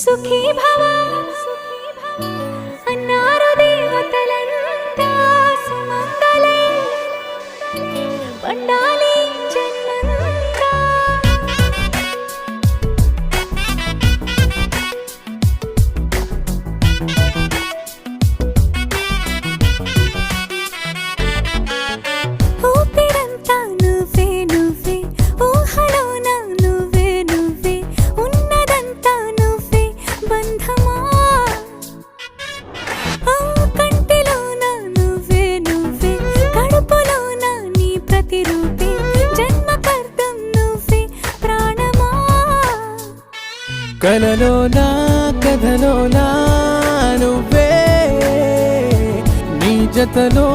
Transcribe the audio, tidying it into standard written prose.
సుఖీ భవ అన్నారు దేవతలంతా సుమంగళే పండాలి జన్మంతా. ఊపిరంతా నువ్వే నువ్వే ఊహలోన నువ్వే నువ్వే ఉన్నదంతా నువ్వే బంధమా. కంటిలోన నువ్వే నువ్వే కడుపులోన నీ ప్రతిరూపే జన్మకర్తం నువ్వే ప్రాణమా. కలలోనా కథలోనా నువ్వే నీ జతలో